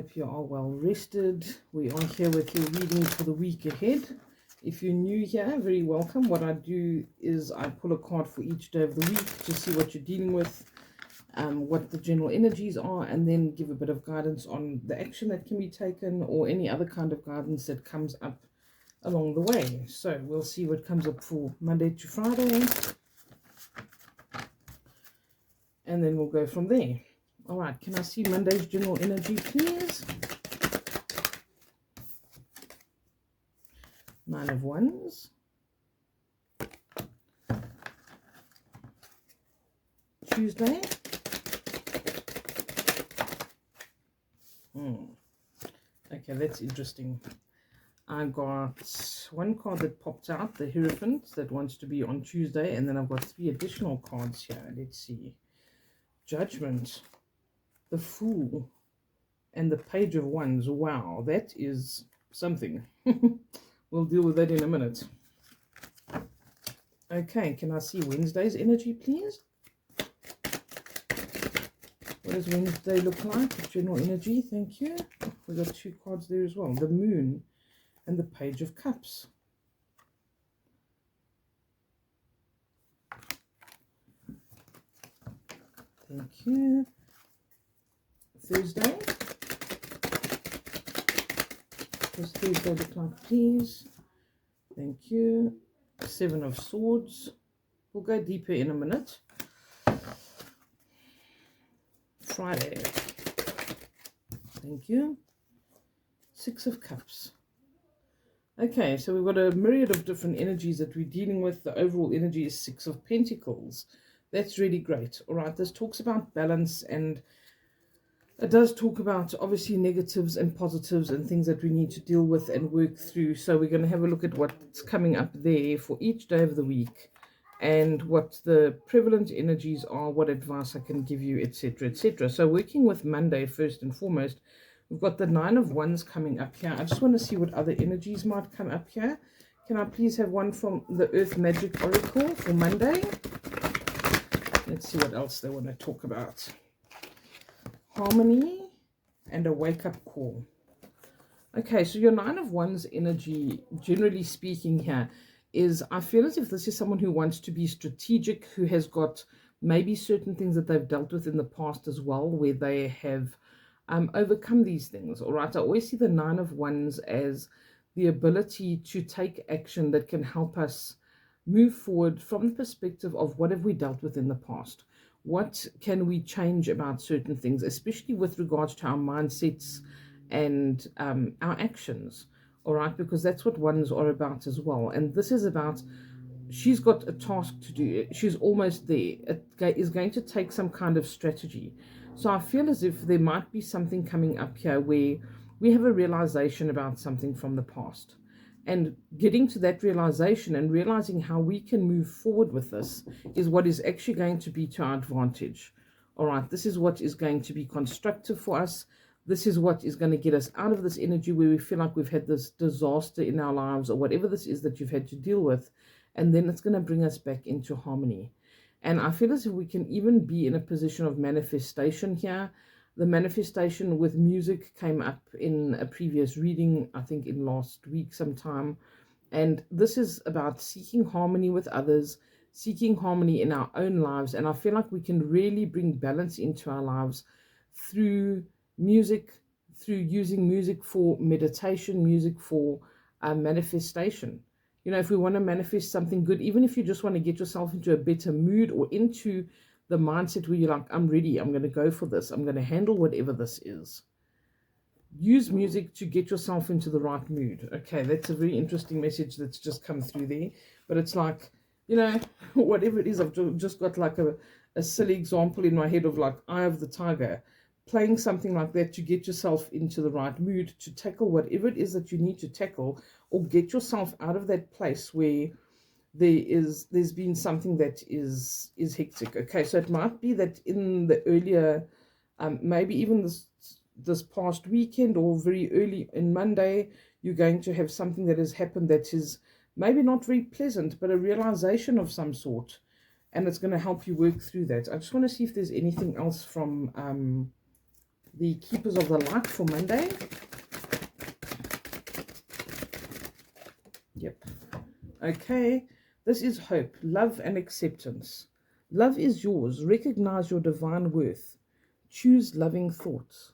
hope you are well rested. We are here with your reading for the week ahead. If you're new here, very welcome. What I do is I pull a card for each day of the week to see what you're dealing with, what the general energies are, and then give a bit of guidance on the action that can be taken or any other kind of guidance that comes up along the way. So we'll see what comes up for Monday to Friday, and then we'll go from there. All right, can I see Monday's general energy, please? Nine of Wands. Tuesday. Okay, that's interesting. I got one card that popped out, the Hierophant, that wants to be on Tuesday, and then I've got 3 additional cards here. Let's see. Judgment, the Fool, and the Page of Wands. Wow, that is something. We'll deal with that in a minute. Okay, can I see Wednesday's energy, please? What does Wednesday look like? General energy, thank you. We've got 2 cards there as well. The Moon and the Page of Cups. Thank you. Thursday. What does Thursday look like, please? Thank you. 7 of Swords. We'll go deeper in a minute. Friday. Thank you. 6 of Cups. Okay, so we've got a myriad of different energies that we're dealing with. The overall energy is 6 of Pentacles. That's really great. All right, this talks about balance, and it does talk about obviously negatives and positives and things that we need to deal with and work through. So we're going to have a look at what's coming up there for each day of the week and what the prevalent energies are, what advice I can give you, etc., etc. So working with Monday first and foremost, we've got the 9 of Wands coming up here. I just want to see what other energies might come up here. Can I please have one from the Earth Magic Oracle for Monday? Let's see what else they want to talk about. Harmony and a wake-up call. Okay, so your 9 of Wands energy, generally speaking here, is I feel as if this is someone who wants to be strategic, who has got maybe certain things that they've dealt with in the past as well, where they have overcome these things. All right, I always see the 9 of Wands as the ability to take action that can help us move forward from the perspective of what have we dealt with in the past. What can we change about certain things, especially with regards to our mindsets and our actions, all right? Because that's what Wands are about as well. And this is about, she's got a task to do. She's almost there. It is going to take some kind of strategy. So I feel as if there might be something coming up here where we have a realization about something from the past. And getting to that realization and realizing how we can move forward with this is what is actually going to be to our advantage. All right, this is what is going to be constructive for us. This is what is going to get us out of this energy where we feel like we've had this disaster in our lives or whatever this is that you've had to deal with. And then it's going to bring us back into harmony. And I feel as if we can even be in a position of manifestation here. The manifestation with music came up in a previous reading, I think in last week sometime. And this is about seeking harmony with others, seeking harmony in our own lives. And I feel like we can really bring balance into our lives through music, through using music for meditation, music for manifestation. You know, if we want to manifest something good, even if you just want to get yourself into a better mood or into the mindset where you're like, I'm ready, I'm going to go for this, I'm going to handle whatever this is. Use music to get yourself into the right mood. Okay, that's a very interesting message that's just come through there. But it's like, you know, whatever it is, I've just got like a silly example in my head of like Eye of the Tiger. Playing something like that to get yourself into the right mood, to tackle whatever it is that you need to tackle, or get yourself out of that place where there's been something that is hectic. Okay, so it might be that in the earlier maybe even this past weekend or very early in Monday, you're going to have something that has happened that is maybe not very pleasant, but a realization of some sort, and it's going to help you work through that. I just want to see if there's anything else from the Keepers of the Light for Monday. Yep. Okay. This is hope, love, and acceptance. Love is yours. Recognize your divine worth. Choose loving thoughts.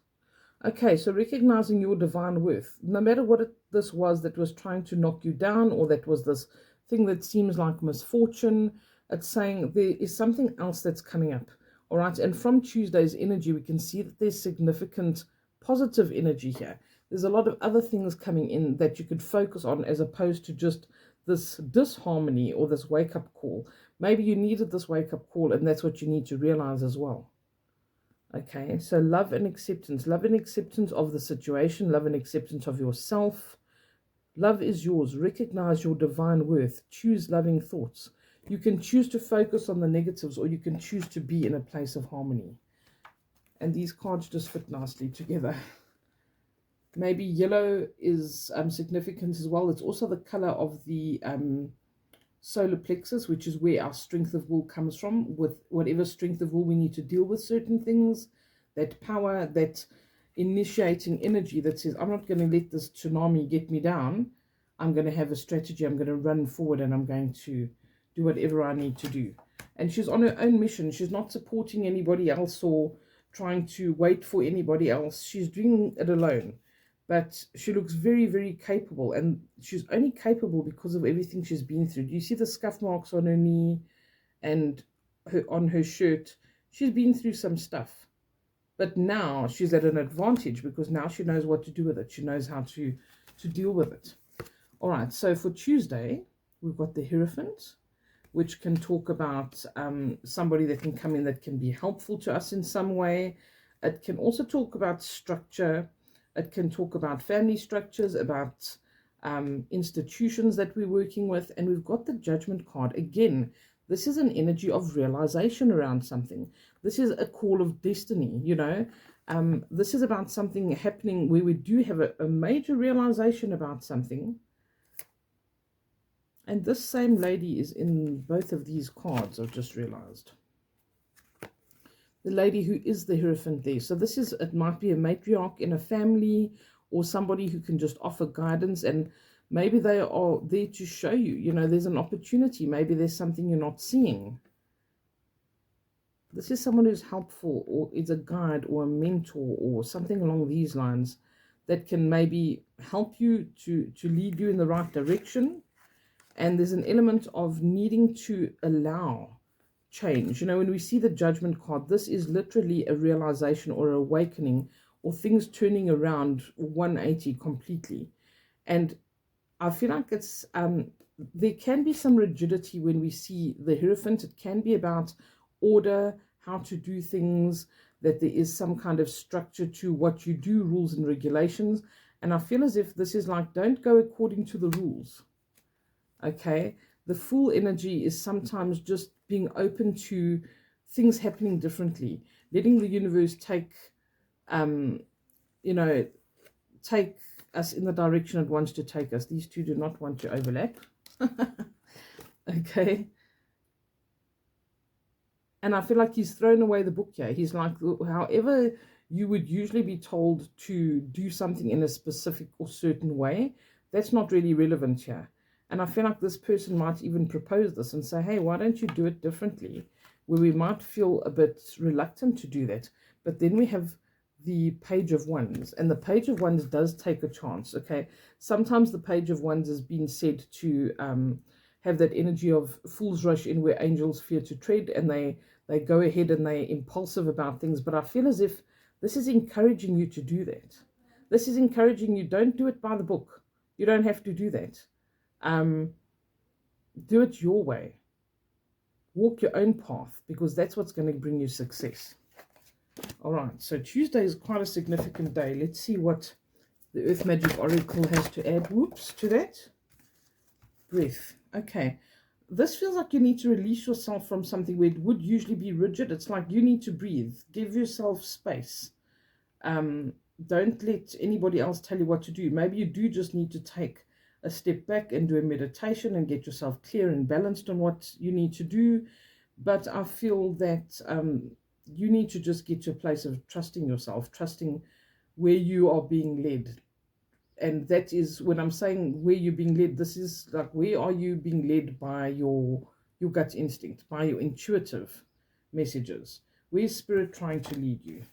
Okay, so recognizing your divine worth, no matter what this was that was trying to knock you down, or that was this thing that seems like misfortune, it's saying there is something else that's coming up. All right, and from Tuesday's energy, we can see that there's significant positive energy here. There's a lot of other things coming in that you could focus on, as opposed to just this disharmony or this wake-up call. Maybe you needed this wake-up call, and that's what you need to realize as well. Okay, so love and acceptance of the situation, love and acceptance of yourself. Love is yours. Recognize your divine worth. Choose loving thoughts. You can choose to focus on the negatives, or you can choose to be in a place of harmony. And these cards just fit nicely together. Maybe yellow is significant as well. It's also the color of the solar plexus, which is where our strength of will comes from. With whatever strength of will we need to deal with certain things, that power, that initiating energy that says, I'm not going to let this tsunami get me down. I'm going to have a strategy. I'm going to run forward, and I'm going to do whatever I need to do. And she's on her own mission. She's not supporting anybody else or trying to wait for anybody else. She's doing it alone. But she looks very, very capable, and she's only capable because of everything she's been through. Do you see the scuff marks on her knee and on her shirt? She's been through some stuff. But now she's at an advantage, because now she knows what to do with it. She knows how to deal with it. All right, so for Tuesday, we've got the Hierophant, which can talk about somebody that can come in that can be helpful to us in some way. It can also talk about structure. It can talk about family structures, about institutions that we're working with. And we've got the Judgment card. Again, this is an energy of realization around something. This is a call of destiny, you know. This is about something happening where we do have a major realization about something. And this same lady is in both of these cards, I've just realized. The lady who is the Hierophant there. So this is, it might be a matriarch in a family, or somebody who can just offer guidance, and maybe they are there to show you, you know, there's an opportunity. Maybe there's something you're not seeing. This is someone who's helpful, or is a guide or a mentor or something along these lines, that can maybe help you to lead you in the right direction. And there's an element of needing to allow change. You know, when we see the Judgment card, this is literally a realization or awakening, or things turning around 180 completely. And I feel like it's there can be some rigidity when we see the Hierophant. It can be about order, how to do things, that there is some kind of structure to what you do, rules and regulations. And I feel as if this is like, don't go according to the rules. Okay, the Fool energy is sometimes just being open to things happening differently, letting the universe take, you know, take us in the direction it wants to take us. These two do not want to overlap. Okay. And I feel like he's thrown away the book here. He's like, however you would usually be told to do something in a specific or certain way, that's not really relevant here. And I feel like this person might even propose this and say, hey, why don't you do it differently? Where we might feel a bit reluctant to do that. But then we have the Page of Wands. And the Page of Wands does take a chance, okay? Sometimes the Page of Wands has been said to have that energy of fools rush in where angels fear to tread. And they go ahead and they're impulsive about things. But I feel as if this is encouraging you to do that. This is encouraging you, don't do it by the book. You don't have to do that. Do it your way. Walk your own path, because that's what's going to bring you success. All right, so Tuesday is quite a significant day. Let's see what the Earth Magic Oracle has to add. Whoops, to that. Breath. Okay, this feels like you need to release yourself from something where it would usually be rigid. It's like you need to breathe. Give yourself space. Don't let anybody else tell you what to do. Maybe you do just need to take a step back and do a meditation and get yourself clear and balanced on what you need to do. But I feel that you need to just get to a place of trusting yourself, trusting where you are being led. And that is, when I'm saying where you're being led, this is like, where are you being led by your gut instinct, by your intuitive messages? Where's spirit trying to lead you?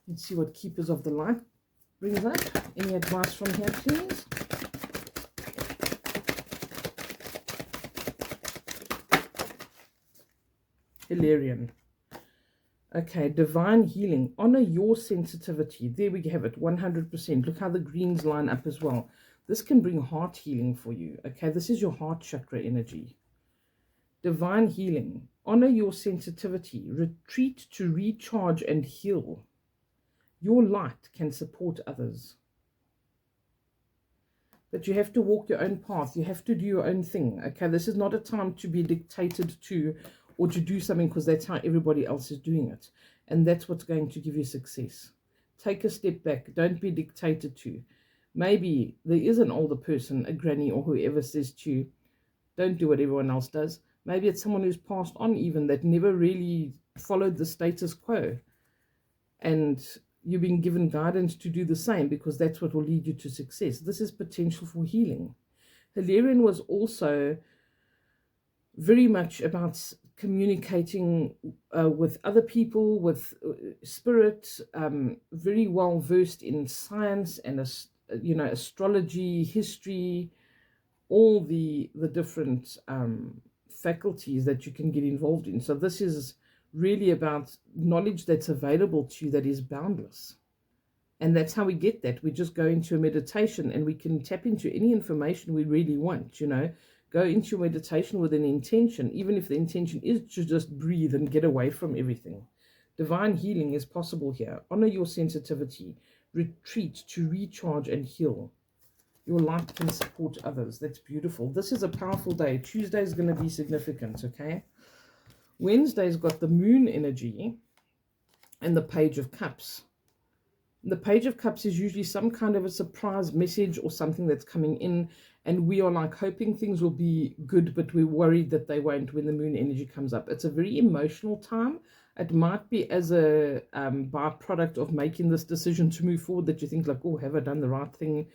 Let's see what Keepers of the Light brings up. Any advice from here, please? Hilarion. Okay, divine healing. Honor your sensitivity. There we have it, 100%. Look how the greens line up as well. This can bring heart healing for you. Okay, this is your heart chakra energy. Divine healing. Honor your sensitivity. Retreat to recharge and heal. Your light can support others. But you have to walk your own path. You have to do your own thing. Okay, this is not a time to be dictated to or to do something because that's how everybody else is doing it. And that's what's going to give you success. Take a step back. Don't be dictated to. Maybe there is an older person, a granny or whoever, says to you, don't do what everyone else does. Maybe it's someone who's passed on even, that never really followed the status quo. And you've been given guidance to do the same, because that's what will lead you to success. This is potential for healing. Hilarion was also very much about communicating with other people, with spirit, very well versed in science and astrology, history, all the different faculties that you can get involved in. So this is really about knowledge that's available to you that is boundless. And that's how we get that. We just go into a meditation and we can tap into any information we really want, Go into meditation with an intention, even if the intention is to just breathe and get away from everything. Divine healing is possible here. Honor your sensitivity. Retreat to recharge and heal. Your light can support others. That's beautiful. This is a powerful day. Tuesday is going to be significant, okay? Wednesday's got the moon energy and the Page of Cups. The Page of Cups is usually some kind of a surprise message or something that's coming in, and we are like hoping things will be good, but we're worried that they won't when the moon energy comes up. It's a very emotional time. It might be as a byproduct of making this decision to move forward that you think like, oh, have I done the right thing?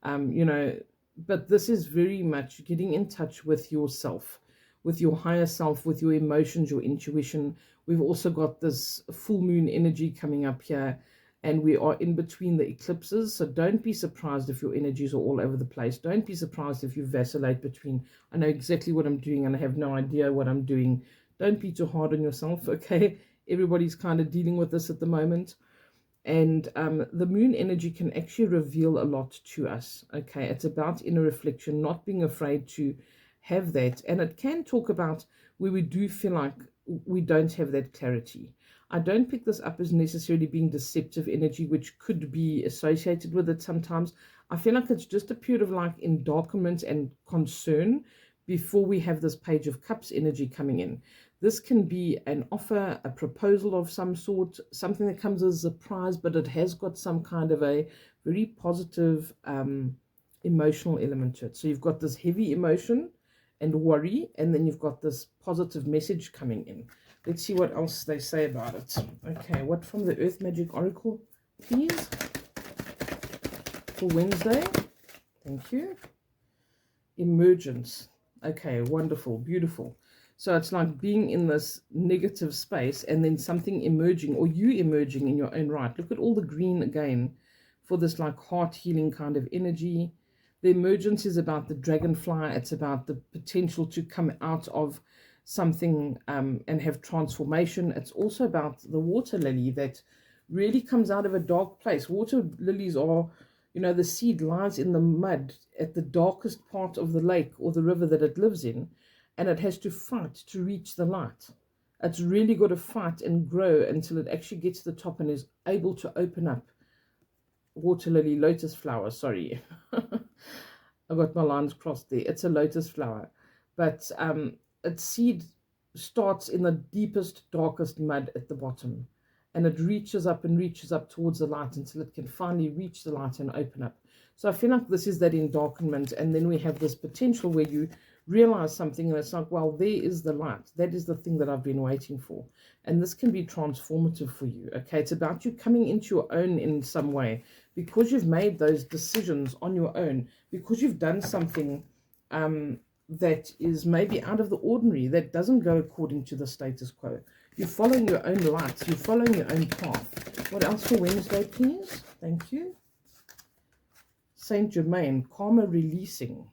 But this is very much getting in touch with yourself, with your higher self, with your emotions, your intuition. We've also got this full moon energy coming up here, and we are in between the eclipses. So don't be surprised if your energies are all over the place. Don't be surprised if you vacillate between, I know exactly what I'm doing and I have no idea what I'm doing. Don't be too hard on yourself, okay? Everybody's kind of dealing with this at the moment. And the moon energy can actually reveal a lot to us, okay? It's about inner reflection, not being afraid to have that. And it can talk about where we do feel like we don't have that clarity. I don't pick this up as necessarily being deceptive energy, which could be associated with it sometimes. I feel like it's just a period of like endarkenment and concern before we have this Page of Cups energy coming in. This can be an offer, a proposal of some sort, something that comes as a surprise, but it has got some kind of a very positive emotional element to it. So you've got this heavy emotion and worry, and then you've got this positive message coming in. Let's see what else they say about it. Okay, what from the Earth Magic Oracle, please, for Wednesday? Thank you. Emergence. Okay, wonderful, beautiful. So it's like being in this negative space and then something emerging, or you emerging in your own right. Look at all the green again for this like heart healing kind of energy. The emergence is about the dragonfly. It's about the potential to come out of something and have transformation. It's also about the water lily that really comes out of a dark place. Water lilies are, the seed lies in the mud at the darkest part of the lake or the river that it lives in, and it has to fight to reach the light. It's really got to fight and grow until it actually gets to the top and is able to open up. Water lily, lotus flower, sorry. I got my lines crossed there. It's a lotus flower. But its seed starts in the deepest, darkest mud at the bottom. And it reaches up and reaches up towards the light until it can finally reach the light and open up. So I feel like this is that endarkenment. And then we have this potential where you realize something, and it's like, well, there is the light. That is the thing that I've been waiting for. And this can be transformative for you. Okay, it's about you coming into your own in some way, because you've made those decisions on your own, because you've done something that is maybe out of the ordinary, that doesn't go according to the status quo. You're following your own light. You're following your own path. What else for Wednesday, please? Thank you. Saint Germain, karma releasing.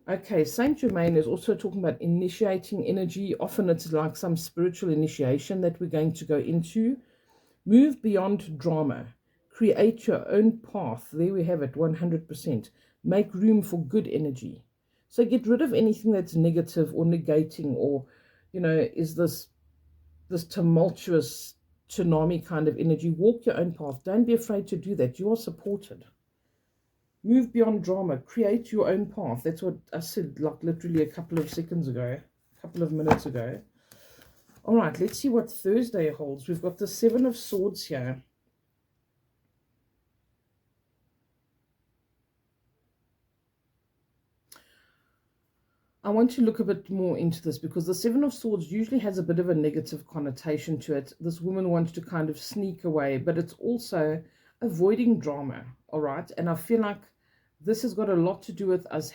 Okay, Saint Germain is also talking about initiating energy. Often it's like some spiritual initiation that we're going to go into. Move beyond drama. Create your own path. There we have it, 100%. Make room for good energy. So get rid of anything that's negative or negating, or, is this tumultuous tsunami kind of energy. Walk your own path. Don't be afraid to do that. You are supported. Move beyond drama. Create your own path. That's what I said, like literally a couple of minutes ago. All right, let's see what Thursday holds. We've got the Seven of Swords here. I want to look a bit more into this, because the Seven of Swords usually has a bit of a negative connotation to it. This woman wants to kind of sneak away, but it's also avoiding drama, all right? And I feel like this has got a lot to do with us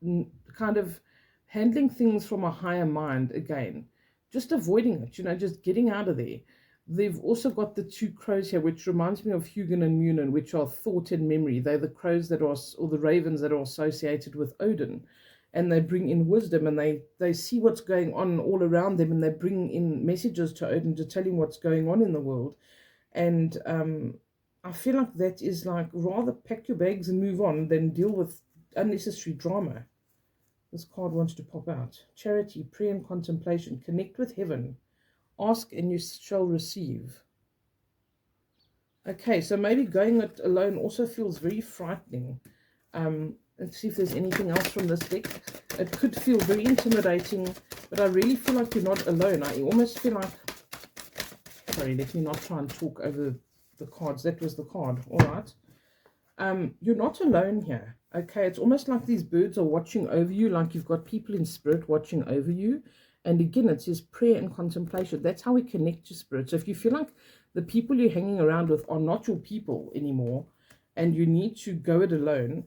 kind of handling things from a higher mind again. Just avoiding it, just getting out of there. They've also got the two crows here, which reminds me of Hugin and Munin, which are thought and memory. They're the crows that are, or the ravens that are associated with Odin. And they bring in wisdom, and they see what's going on all around them, and they bring in messages to Odin to tell him what's going on in the world. And I feel like that is like, rather pack your bags and move on than deal with unnecessary drama. This card wants to pop out. Charity, prayer and contemplation. Connect with heaven. Ask and you shall receive. Okay, so maybe going it alone also feels very frightening. Let's see if there's anything else from this deck. It could feel very intimidating, but I really feel like you're not alone. I almost feel like... Sorry, let me not try and talk over the cards. That was the card. All right. You're not alone here. Okay, it's almost like these birds are watching over you, like you've got people in spirit watching over you. And again, it says prayer and contemplation. That's how we connect to spirit. So if you feel like the people you're hanging around with are not your people anymore, and you need to go it alone,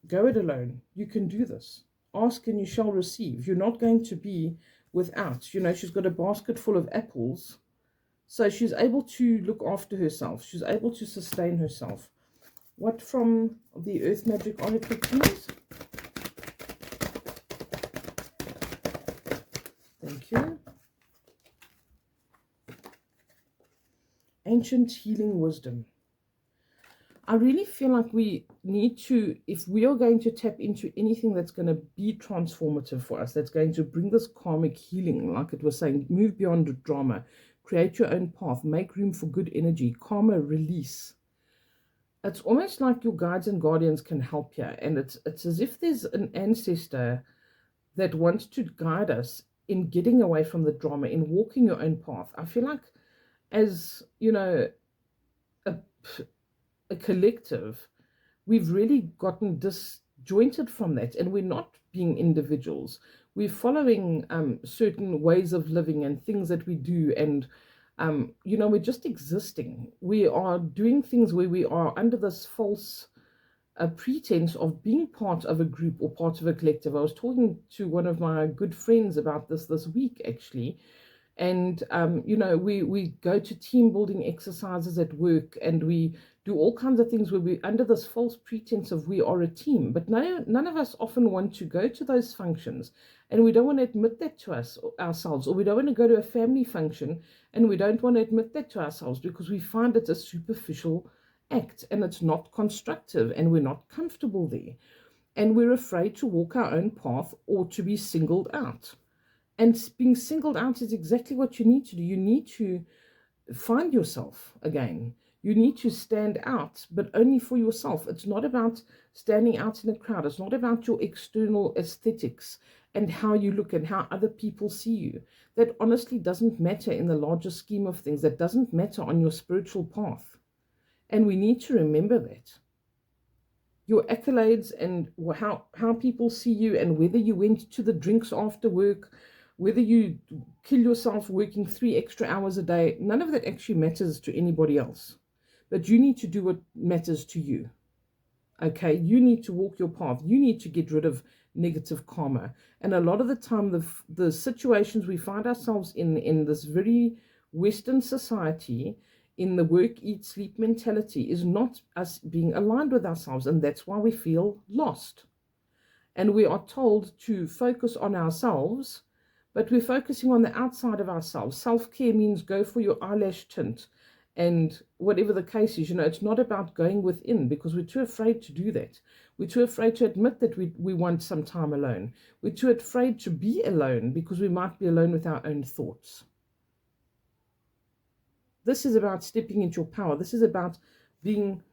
go it alone. You can do this. Ask and you shall receive. You're not going to be without. She's got a basket full of apples. So she's able to look after herself. She's able to sustain herself. What from the Earth Magic Oracle, please? Thank you. Ancient healing wisdom. I really feel like we need to, if we are going to tap into anything that's going to be transformative for us, that's going to bring this karmic healing, like it was saying, move beyond drama, create your own path, make room for good energy, karma release. It's almost like your guides and guardians can help you. And it's as if there's an ancestor that wants to guide us in getting away from the drama, in walking your own path. I feel like, as a collective, we've really gotten disjointed from that, and we're not being individuals. We're following certain ways of living and things that we do, and we're just existing. We are doing things where we are under this false pretense of being part of a group or part of a collective. I was talking to one of my good friends about this week, actually. And, we go to team building exercises at work, and we do all kinds of things where we're under this false pretense of we are a team. But none of us often want to go to those functions, and we don't want to admit that to ourselves, or we don't want to go to a family function, and we don't want to admit that to ourselves because we find it a superficial act, and it's not constructive, and we're not comfortable there. And we're afraid to walk our own path or to be singled out. And being singled out is exactly what you need to do. You need to find yourself again. You need to stand out, but only for yourself. It's not about standing out in a crowd. It's not about your external aesthetics and how you look and how other people see you. That honestly doesn't matter in the larger scheme of things. That doesn't matter on your spiritual path. And we need to remember that. your accolades and how people see you, and whether you went to the drinks after work, whether you kill yourself working 3 extra hours a day, none of that actually matters to anybody else. But you need to do what matters to you. Okay, you need to walk your path. You need to get rid of negative karma. And a lot of the time, the situations we find ourselves in this very Western society, in the work, eat, sleep mentality, is not us being aligned with ourselves. And that's why we feel lost. And we are told to focus on ourselves, but we're focusing on the outside of ourselves. Self-care means go for your eyelash tint and whatever the case is. It's not about going within, because we're too afraid to do that. We're too afraid to admit that we want some time alone. We're too afraid to be alone because we might be alone with our own thoughts. This is about stepping into your power. This is about being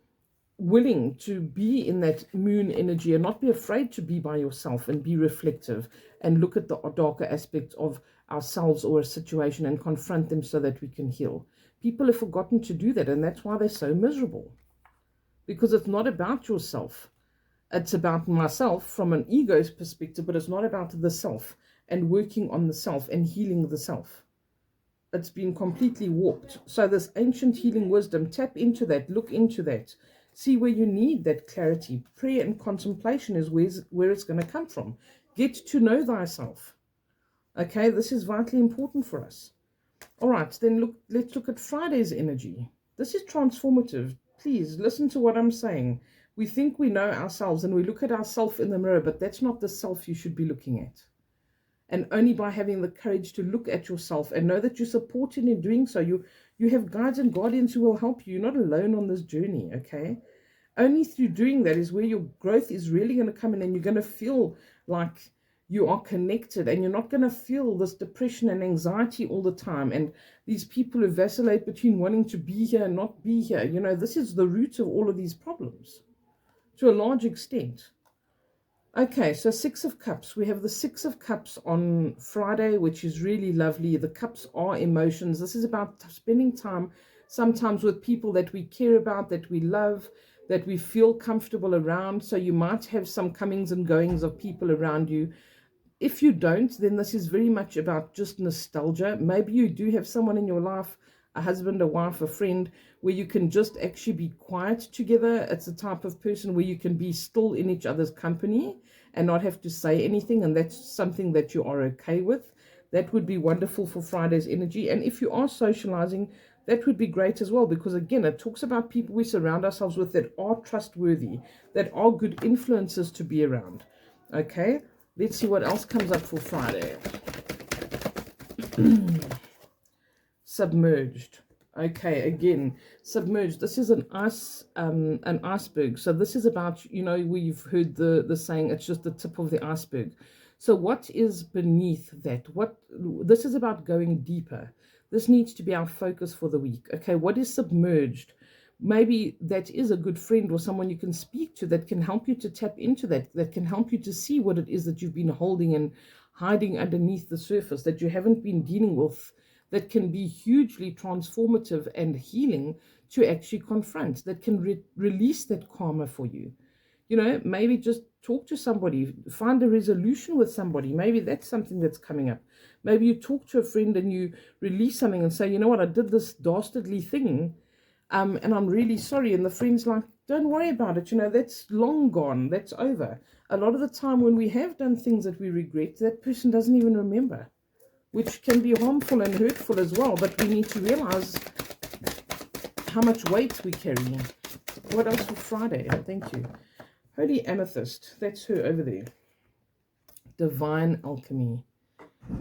willing to be in that moon energy and not be afraid to be by yourself and be reflective and look at the darker aspects of ourselves or a situation and confront them so that we can heal. People have forgotten to do that, and that's why they're so miserable, because it's not about yourself. It's about myself from an ego's perspective, but it's not about the self and working on the self and healing the self. It's been completely warped. So this ancient healing wisdom, tap into that, look into that. See where you need that clarity. Prayer and contemplation is where it's going to come from. Get to know thyself. Okay, this is vitally important for us. All right, then let's look at Friday's energy. This is transformative. Please listen to what I'm saying. We think we know ourselves and we look at ourselves in the mirror, but that's not the self you should be looking at. And only by having the courage to look at yourself and know that you're supported in doing so, you have guides and guardians who will help you. You're not alone on this journey, okay? Only through doing that is where your growth is really going to come in, and you're going to feel like you are connected, and you're not going to feel this depression and anxiety all the time, and these people who vacillate between wanting to be here and not be here. This is the root of all of these problems to a large extent. Okay, so Six of Cups. We have the Six of Cups on Friday, which is really lovely. The cups are emotions. This is about spending time sometimes with people that we care about, that we love, that we feel comfortable around. So you might have some comings and goings of people around you. If you don't, then this is very much about just nostalgia. Maybe you do have someone in your life, a husband, a wife, a friend, where you can just actually be quiet together. It's the type of person where you can be still in each other's company and not have to say anything, and that's something that you are okay with. That would be wonderful for Friday's energy. And if you are socializing, that would be great as well, because again, it talks about people we surround ourselves with that are trustworthy, that are good influences to be around. Okay, let's see what else comes up for Friday. Submerged. Okay, again, submerged. This is an iceberg. So this is about, we've heard the saying, it's just the tip of the iceberg. So what is beneath that? This is about going deeper. This needs to be our focus for the week. Okay, what is submerged? Maybe that is a good friend or someone you can speak to that can help you to tap into that can help you to see what it is that you've been holding and hiding underneath the surface, that you haven't been dealing with, that can be hugely transformative and healing to actually confront, that can release that karma for you. Maybe just talk to somebody, find a resolution with somebody. Maybe that's something that's coming up. Maybe you talk to a friend and you release something and say, you know what, I did this dastardly thing, and I'm really sorry. And the friend's like, don't worry about it. That's long gone. That's over. A lot of the time when we have done things that we regret, that person doesn't even remember, which can be harmful and hurtful as well. But we need to realize how much weight we carry. What else for Friday? Thank you. Holy Amethyst. That's her over there. Divine Alchemy.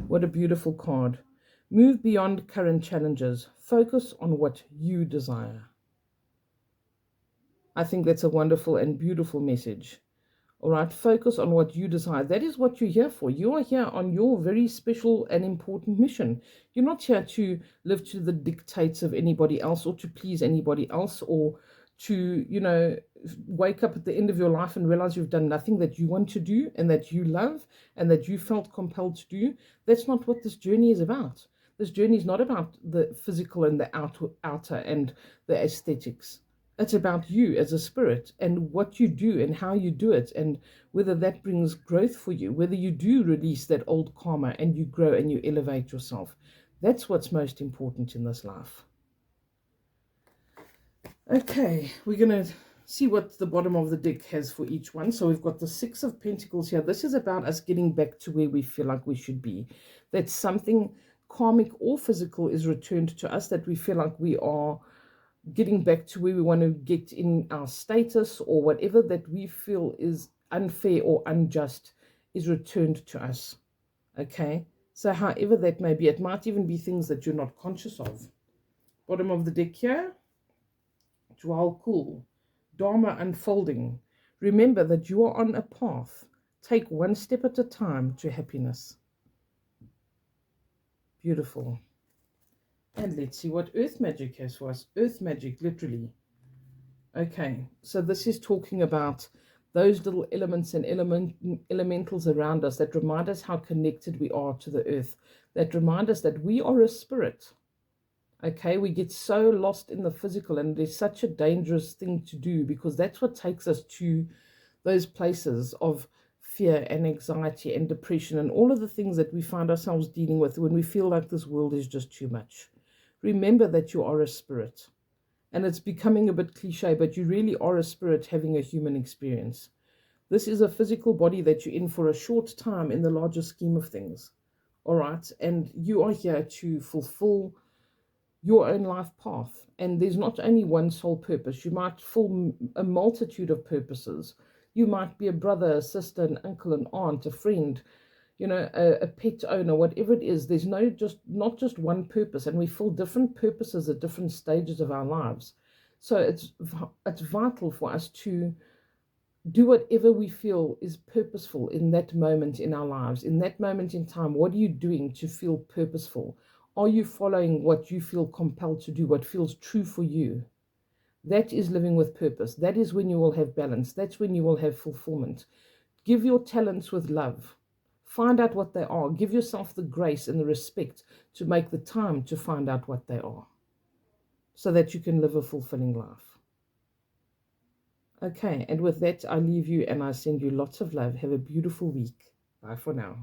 What a beautiful card. Move beyond current challenges. Focus on what you desire. I think that's a wonderful and beautiful message. All right, focus on what you desire. That is what you're here for. You are here on your very special and important mission. You're not here to live to the dictates of anybody else or to please anybody else, or to, wake up at the end of your life and realize you've done nothing that you want to do and that you love and that you felt compelled to do. That's not what this journey is about. This journey is not about the physical and the outer and the aesthetics. It's about you as a spirit and what you do and how you do it, and whether that brings growth for you, whether you do release that old karma and you grow and you elevate yourself. That's what's most important in this life. Okay, we're going to see what the bottom of the deck has for each one. So we've got the Six of Pentacles here. This is about us getting back to where we feel like we should be. That something karmic or physical is returned to us, that we feel like we are getting back to where we want to get in our status, or whatever that we feel is unfair or unjust is returned to us. Okay, so however that may be, it might even be things that you're not conscious of. Bottom of the deck here, Dwell cool, Dharma unfolding. Remember that you are on a path. Take one step at a time to happiness. Beautiful. And let's see what Earth Magic has for us. Earth Magic, literally. Okay, so this is talking about those little elements and elementals around us that remind us how connected we are to the earth, that remind us that we are a spirit. Okay, we get so lost in the physical, and it's such a dangerous thing to do, because that's what takes us to those places of fear and anxiety and depression and all of the things that we find ourselves dealing with when we feel like this world is just too much. Remember that you are a spirit. And it's becoming a bit cliche, but you really are a spirit having a human experience. This is a physical body that you're in for a short time in the larger scheme of things. All right. And you are here to fulfill your own life path. And there's not only one sole purpose. You might fulfill a multitude of purposes. You might be a brother, a sister, an uncle, an aunt, a friend, you know, a pet owner, whatever it is. There's not just one purpose, and we fill different purposes at different stages of our lives. So it's vital for us to do whatever we feel is purposeful in that moment in our lives, in that moment in time. What are you doing to feel purposeful? Are you following what you feel compelled to do, what feels true for you? That is living with purpose. That is when you will have balance. That's when you will have fulfillment. Give your talents with love. Find out what they are. Give yourself the grace and the respect to make the time to find out what they are, so that you can live a fulfilling life. Okay, and with that, I leave you and I send you lots of love. Have a beautiful week. Bye for now.